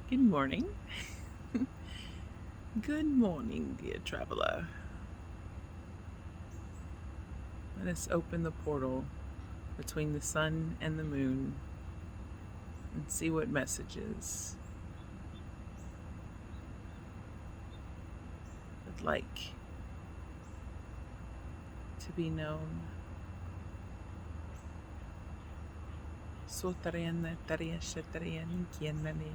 Good morning. Good morning, dear traveler. Let us open the portal between the sun and the moon and see what messages would like to be known. Sotariana taria shatarian kianani.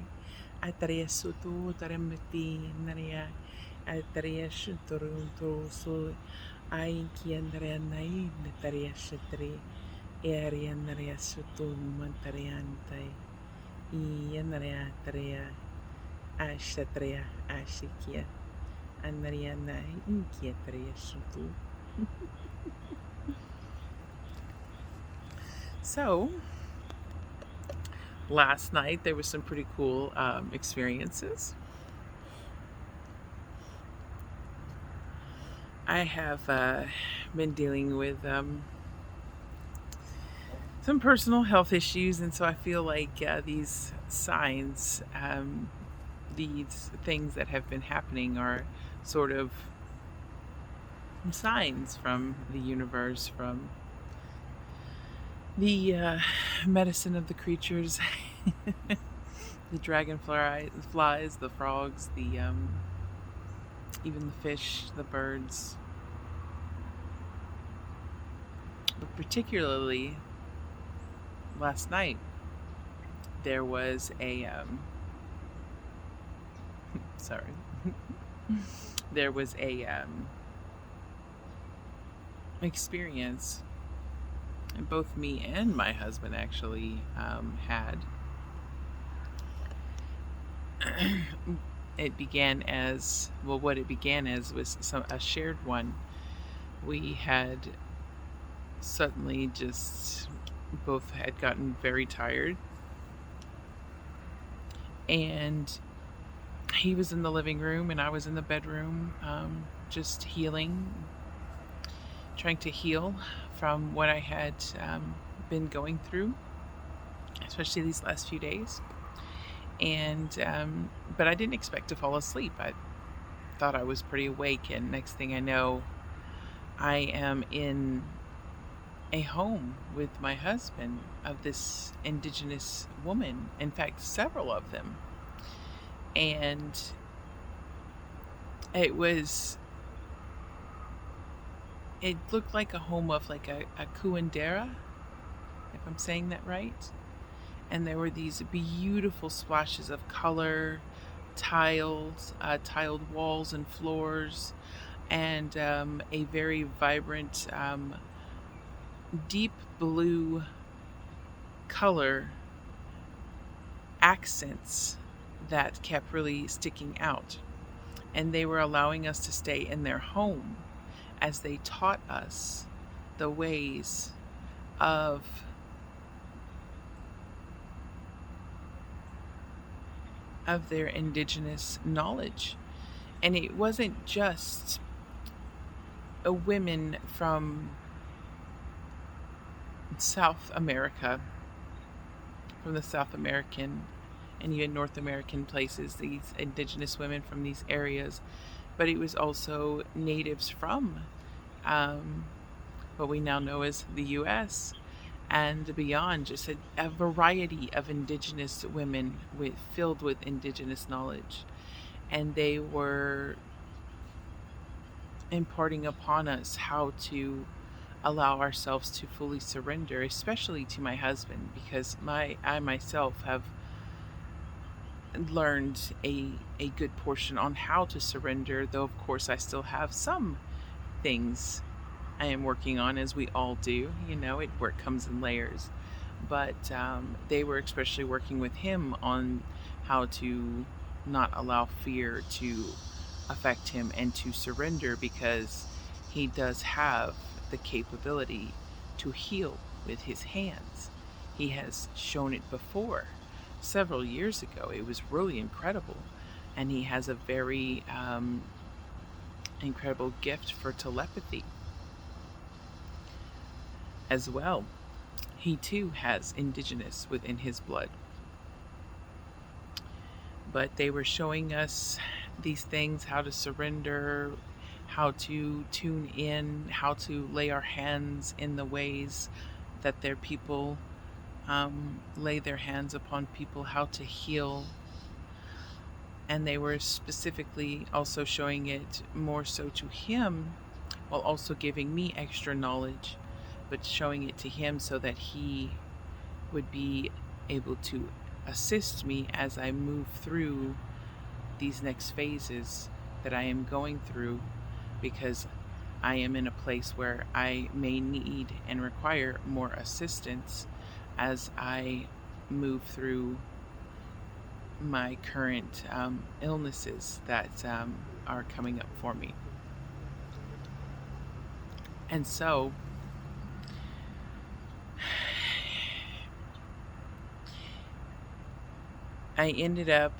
Ataria sutu taramati naria. Ataria shuturuntu so. I kianarianai nataria shatari. Arianaria sutun mantariantai. Ianaria taria. Ashatria ashikia. Anariana inkietaria sutu. So, last night there was some pretty cool experiences. I have been dealing with some personal health issues, and so I feel like these signs, these things that have been happening, are sort of signs from the universe, from the medicine of the creatures, the dragonflies, the frogs, the even the fish, the birds. But particularly last night, there was a sorry, there was a experience, and both me and my husband actually had. It began as well. What it began as was a shared one. We had suddenly just both had gotten very tired, and he was in the living room and I was in the bedroom, just healing, trying to heal from what I had been going through, especially these last few days. And but I didn't expect to fall asleep. I thought I was pretty awake, and next thing I know, I am in a home with my husband of this indigenous woman. In fact, several of them. And it looked like a home of like a cuandera, if I'm saying that right. And there were these beautiful splashes of color, tiled walls and floors, and a very vibrant, deep blue color accents that kept really sticking out. And they were allowing us to stay in their home as they taught us the ways of their indigenous knowledge. And it wasn't just a women from South America, from the South American and even North American places, these indigenous women from these areas, but it was also natives from what we now know as the US and beyond, just a variety of indigenous women filled with indigenous knowledge. And they were imparting upon us how to allow ourselves to fully surrender, especially to my husband, because I myself have learned a good portion on how to surrender, though of course I still have some things I am working on, as we all do. Work comes in layers. But they were especially working with him on how to not allow fear to affect him and to surrender, because he does have the capability to heal with his hands. He has shown it before several years ago. It was really incredible. And he has a very incredible gift for telepathy as well. He too has indigenous within his blood. But they were showing us these things, how to surrender, how to tune in, how to lay our hands in the ways that their people lay their hands upon people, how to heal. And they were specifically also showing it more so to him, while also giving me extra knowledge, but showing it to him so that he would be able to assist me as I move through these next phases that I am going through, because I am in a place where I may need and require more assistance as I move through my current illnesses that are coming up for me. And so I ended up,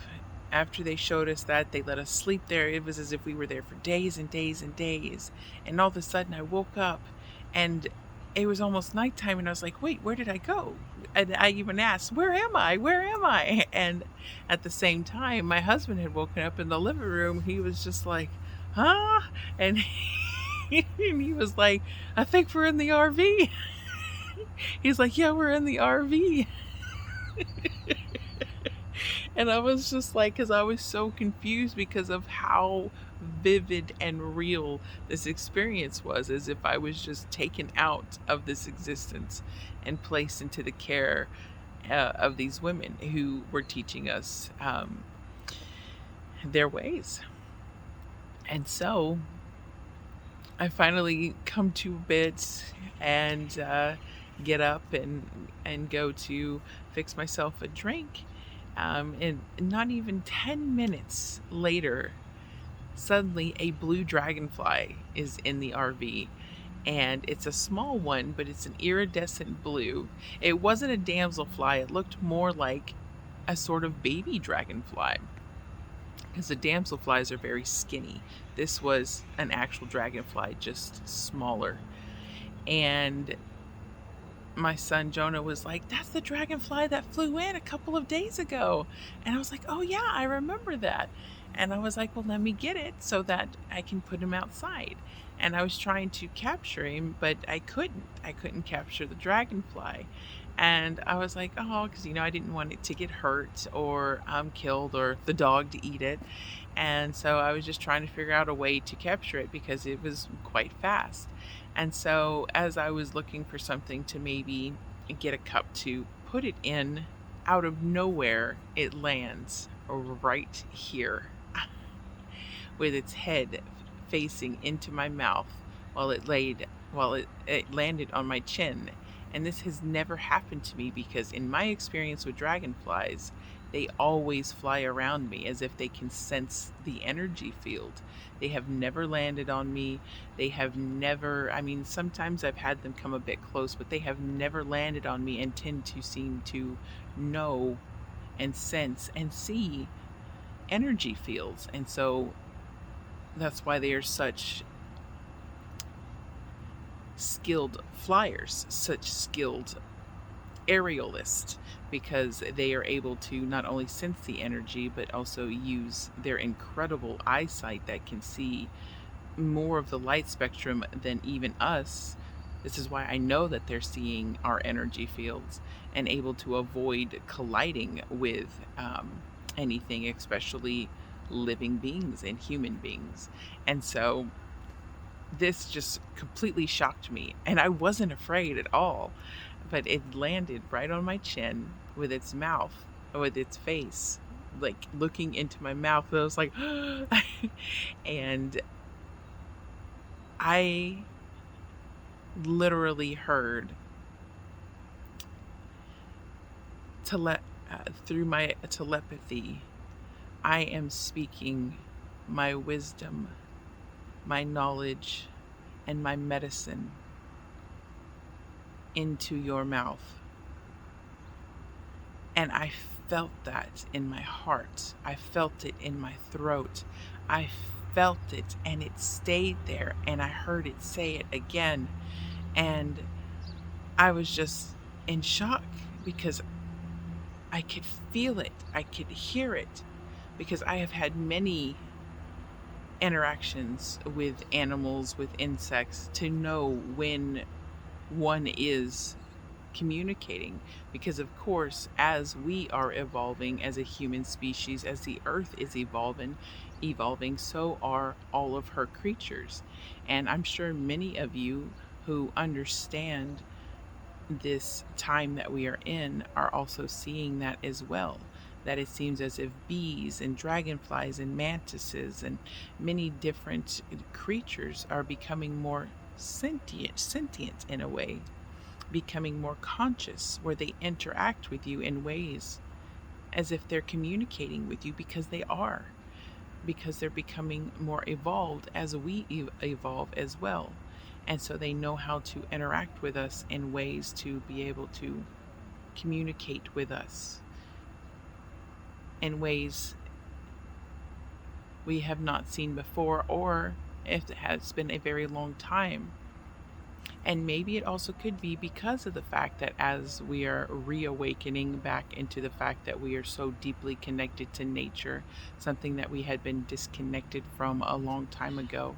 after they showed us that, they let us sleep there. It was as if we were there for days and days and days. And all of a sudden I woke up and it was almost nighttime, and I was like, wait, where did I go? And I even asked, where am I? Where am I? And at the same time, my husband had woken up in the living room. He was just like, huh? And he was like, I think we're in the RV. He's like, yeah, we're in the RV. And I was just like, because I was so confused because of how vivid and real this experience was, as if I was just taken out of this existence and placed into the care of these women who were teaching us their ways. And so I finally come to a bit and get up and go to fix myself a drink. And not even 10 minutes later, suddenly a blue dragonfly is in the RV. And it's a small one, but it's an iridescent blue. It wasn't a damselfly. It looked more like a sort of baby dragonfly, because the damselflies are very skinny. This was an actual dragonfly, just smaller. And my son Jonah was like, that's the dragonfly that flew in a couple of days ago. And I was like, oh yeah, I remember that. And I was like, well, let me get it so that I can put him outside. And I was trying to capture him, but I couldn't capture the dragonfly. And I was like, oh, because I didn't want it to get hurt or killed, or the dog to eat it. And so I was just trying to figure out a way to capture it because it was quite fast. And so as I was looking for something to maybe get a cup to put it in, out of nowhere, it lands right here with its head facing into my mouth while it landed on my chin. And this has never happened to me, because in my experience with dragonflies, they always fly around me as if they can sense the energy field. They have never landed on me. They have never, sometimes I've had them come a bit close, but they have never landed on me and tend to seem to know and sense and see energy fields. And so that's why they are such skilled flyers, such skilled aerialists, because they are able to not only sense the energy, but also use their incredible eyesight that can see more of the light spectrum than even us. This is why I know that they're seeing our energy fields and able to avoid colliding with anything, especially living beings and human beings. And so this just completely shocked me, and I wasn't afraid at all, but it landed right on my chin with its mouth, with its face, like looking into my mouth. I was like, and I literally heard through my telepathy, I am speaking my wisdom, my knowledge, and my medicine into your mouth. And I felt that in my heart. I felt it in my throat. I felt it, and it stayed there, and I heard it say it again. And I was just in shock because I could feel it. I could hear it. because I have had many interactions with animals, with insects, to know when one is communicating. Because, of course, as we are evolving as a human species, as the earth is evolving, so are all of her creatures. And I'm sure many of you who understand this time that we are in are also seeing that as well. That it seems as if bees and dragonflies and mantises and many different creatures are becoming more sentient in a way, becoming more conscious, where they interact with you in ways as if they're communicating with you, because they are, because they're becoming more evolved as we evolve as well. And so they know how to interact with us in ways to be able to communicate with us in ways we have not seen before, or if it has been a very long time. And maybe it also could be because of the fact that as we are reawakening back into the fact that we are so deeply connected to nature, something that we had been disconnected from a long time ago,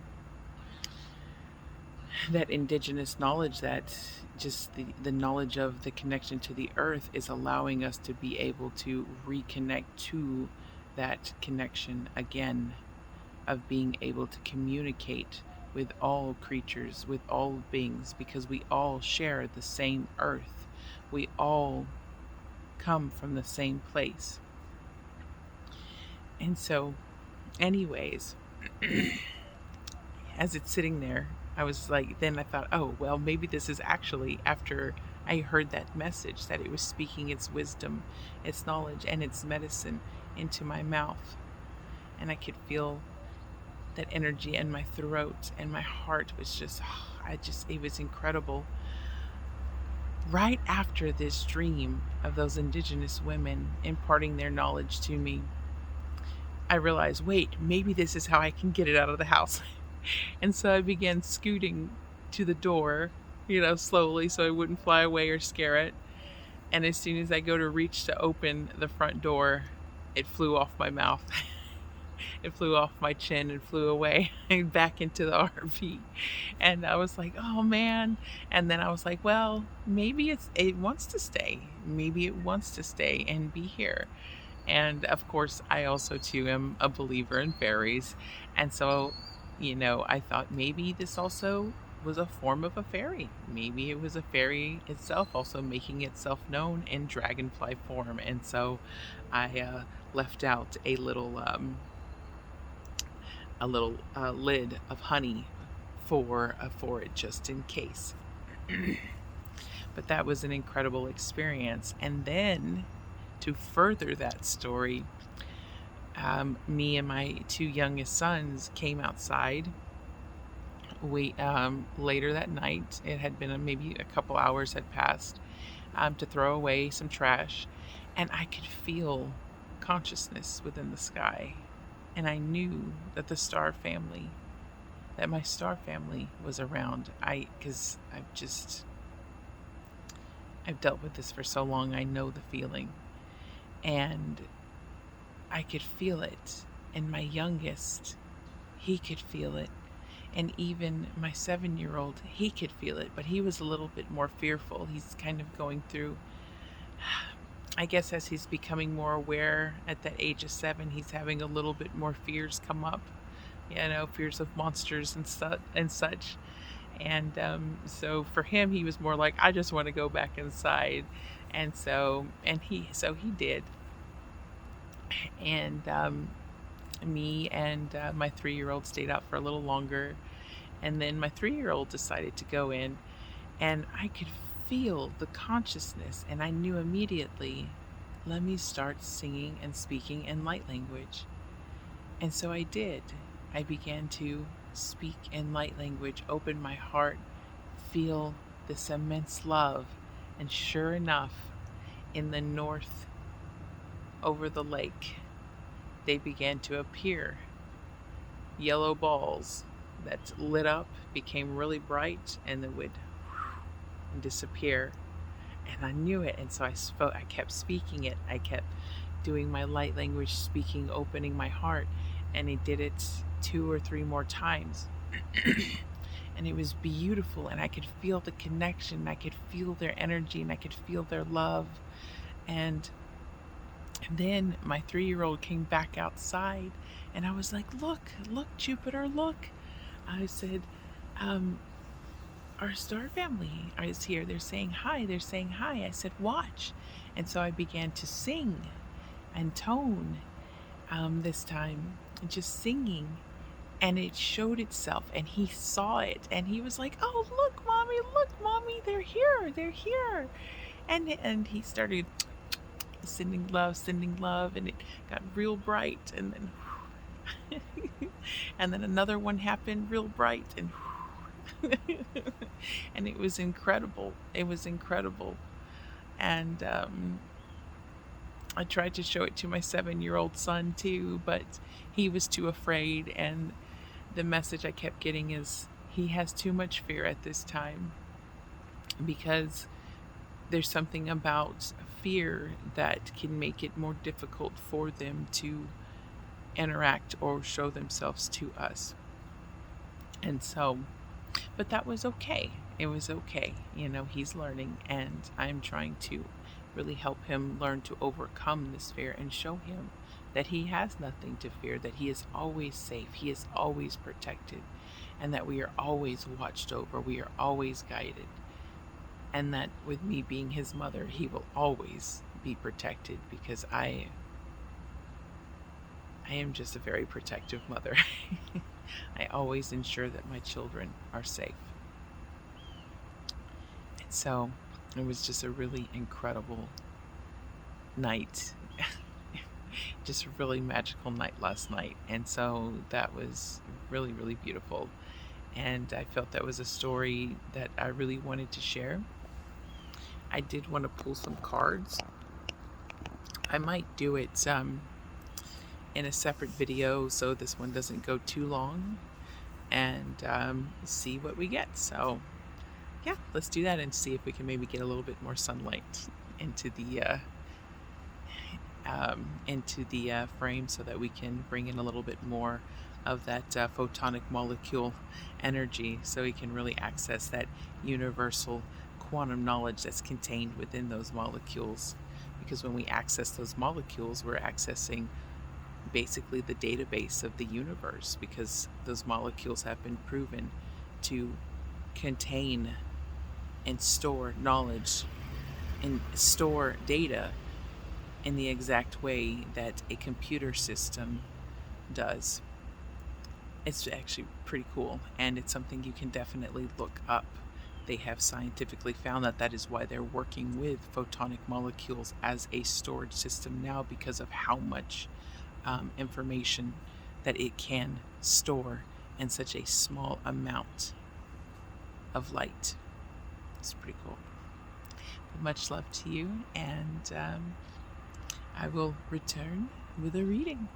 that indigenous knowledge, that just the knowledge of the connection to the earth, is allowing us to be able to reconnect to that connection again, of being able to communicate with all creatures, with all beings, because we all share the same earth. We all come from the same place. And so, anyways, as it's sitting there, I was like, then I thought, oh, well, maybe this is actually after I heard that message, that it was speaking its wisdom, its knowledge, and its medicine into my mouth. And I could feel that energy in my throat, and my heart was just, it was incredible. Right after this dream of those indigenous women imparting their knowledge to me, I realized, wait, maybe this is how I can get it out of the house. And so I began scooting to the door, slowly, so I wouldn't fly away or scare it. And as soon as I go to reach to open the front door, it flew off my mouth. It flew off my chin and flew away back into the RV. And I was like, oh man. And then I was like, well, maybe it wants to stay. Maybe it wants to stay and be here. And of course, I also too am a believer in fairies. And so, I thought maybe this also was a form of a fairy. Maybe it was a fairy itself also making itself known in dragonfly form. And so I left out a little lid of honey for it, just in case. But that was an incredible experience. And then, to further that story, me and my two youngest sons came outside. We later that night, it had been maybe a couple hours had passed, to throw away some trash, and I could feel consciousness within the sky. And I knew that my star family was around. Because I've dealt with this for so long, I know the feeling. And I could feel it. And my youngest, he could feel it. And even my 7-year-old, he could feel it, but he was a little bit more fearful. He's kind of going through, I guess, as he's becoming more aware at that age of 7, he's having a little bit more fears come up, fears of monsters and such. And so for him, he was more like, I just want to go back inside. And he did. And me and my 3-year-old stayed out for a little longer. And then my 3-year-old decided to go in, and I could feel the consciousness, and I knew immediately, let me start singing and speaking in light language. And so I did. I began to speak in light language, open my heart, feel this immense love. And sure enough, in the north, over the lake, they began to appear. Yellow balls that lit up, became really bright, and then would disappear. And I knew it, and so I kept speaking it. I kept doing my light language speaking, opening my heart, and it did it 2 or 3 more times. And it was beautiful, and I could feel the connection, I could feel their energy, and I could feel their love. And then my 3-year-old came back outside, and I was like, look, Jupiter, look. I said, our star family is here. They're saying hi. They're saying hi. I said, watch. And so I began to sing and tone this time, just singing. And it showed itself, and he saw it, and he was like, oh, look, mommy, they're here. And he started sending love, and it got real bright, and then and then another one happened real bright, and and it was incredible. And I tried to show it to my 7-year-old son too, but he was too afraid. And the message I kept getting is he has too much fear at this time, because there's something about fear that can make it more difficult for them to interact or show themselves to us. And so, but that was okay. It was okay. He's learning, and I'm trying to really help him learn to overcome this fear and show him that he has nothing to fear, that he is always safe, he is always protected, and that we are always watched over, we are always guided, and that with me being his mother, he will always be protected, because I am just a very protective mother. I always ensure that my children are safe. And so it was just a really incredible night. Just a really magical night last night. And so that was really, really beautiful. And I felt that was a story that I really wanted to share. I did want to pull some cards. I might do it in a separate video so this one doesn't go too long, and see what we get. So yeah, let's do that and see if we can maybe get a little bit more sunlight into the frame, so that we can bring in a little bit more of that photonic molecule energy, so we can really access that universal quantum knowledge that's contained within those molecules. Because when we access those molecules, we're accessing basically the database of the universe, because those molecules have been proven to contain and store knowledge and store data in the exact way that a computer system does. It's actually pretty cool, and it's something you can definitely look up. They have scientifically found that is why they're working with photonic molecules as a storage system now, because of how much information that it can store in such a small amount of light. It's pretty cool. But much love to you, and I will return with a reading.